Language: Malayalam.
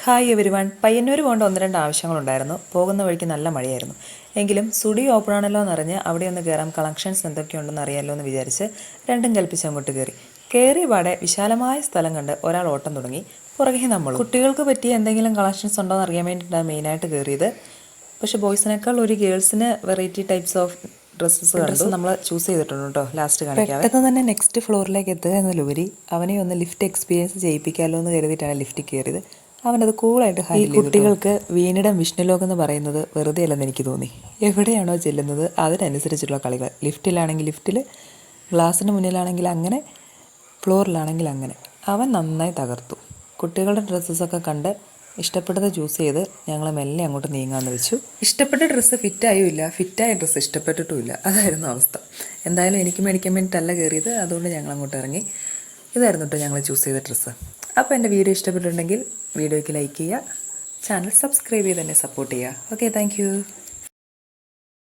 Hi everyone. പയ്യന്നൂർ പോകേണ്ട ഒന്ന് രണ്ട് ആവശ്യങ്ങളുണ്ടായിരുന്നു. പോകുന്ന വഴിക്ക് നല്ല മഴയായിരുന്നു. എങ്കിലും സുഡി ഓപ്പൺ ആണല്ലോ എന്നറിഞ്ഞ് അവിടെ ഒന്ന് കയറാം, കളക്ഷൻസ് എന്തൊക്കെയുണ്ടെന്ന് അറിയാമല്ലോ എന്ന് വിചാരിച്ച് രണ്ടും കൽപ്പിച്ച് അങ്ങോട്ട് കയറിയ പാടെ വിശാലമായ സ്ഥലം കണ്ട് ഒരാൾ ഓട്ടം തുടങ്ങി. പുറകെ നമ്മൾ കുട്ടികൾക്ക് പറ്റിയ എന്തെങ്കിലും കളക്ഷൻസ് ഉണ്ടോ എന്ന് അറിയാൻ വേണ്ടിയിട്ടാണ് മെയിനായിട്ട് കയറിയത്. പക്ഷേ ബോയ്സിനേക്കാൾ ഒരു ഗേൾസിന് വെറൈറ്റി ടൈപ്സ് ഓഫ് ഡ്രസ്സ് നമ്മൾ ചൂസ് ചെയ്തിട്ടുണ്ട് കേട്ടോ. ലാസ്റ്റ് കാണിക്കാം. പെട്ടെന്ന് തന്നെ നെക്സ്റ്റ് ഫ്ലോറിലേക്ക് എത്തുക എന്നതിലുപരി അവനെ ഒന്ന് ലിഫ്റ്റ് എക്സ്പീരിയൻസ് ചെയ്യിപ്പിക്കാമല്ലോ എന്ന് കരുതിയിട്ടാണ് ലിഫ്റ്റിൽ കയറിയത്. അവനത് കൂളായിട്ട് ഹാൻഡിൽ ചെയ്തു. കുട്ടികൾക്ക് വീണിടം വിഷ്ണുലോകം എന്ന് പറയുന്നത് വെറുതെ അല്ലെന്ന് എനിക്ക് തോന്നി. എവിടെയാണോ ചെല്ലുന്നത് അതിനനുസരിച്ചുള്ള കളികൾ. ലിഫ്റ്റിലാണെങ്കിൽ ലിഫ്റ്റിൽ, ഗ്ലാസ്സിന് മുന്നിലാണെങ്കിൽ അങ്ങനെ, ഫ്ലോറിലാണെങ്കിൽ അങ്ങനെ. അവൻ നന്നായി തകർത്തു. കുട്ടികളുടെ ഡ്രസ്സസൊക്കെ കണ്ട് ഇഷ്ടപ്പെട്ടത് ചൂസ് ചെയ്ത് ഞങ്ങൾ മെല്ലെ അങ്ങോട്ട് നീങ്ങാമെന്ന് വെച്ചു. ഇഷ്ടപ്പെട്ട ഡ്രസ്സ് ഫിറ്റായുമില്ല, ഫിറ്റായ ഡ്രസ്സ് ഇഷ്ടപ്പെട്ടിട്ടുമില്ല. അതായിരുന്നു അവസ്ഥ. എന്തായാലും എനിക്ക് മേടിക്കാൻ വേണ്ടിയിട്ടല്ല കയറിയത്, അതുകൊണ്ട് ഞങ്ങൾ അങ്ങോട്ട് ഇറങ്ങി. ഇതായിരുന്നു കേട്ടോ ഞങ്ങൾ ചൂസ് ചെയ്ത ഡ്രസ്സ്. അപ്പോൾ എൻ്റെ വീഡിയോ ഇഷ്ടപ്പെട്ടിട്ടുണ്ടെങ്കിൽ വീഡിയോയ്ക്ക് ലൈക്ക് ചെയ്യുക, ചാനൽ സബ്സ്ക്രൈബ് ചെയ്ത് തന്നെ സപ്പോർട്ട് ചെയ്യുക. Okay, thank you.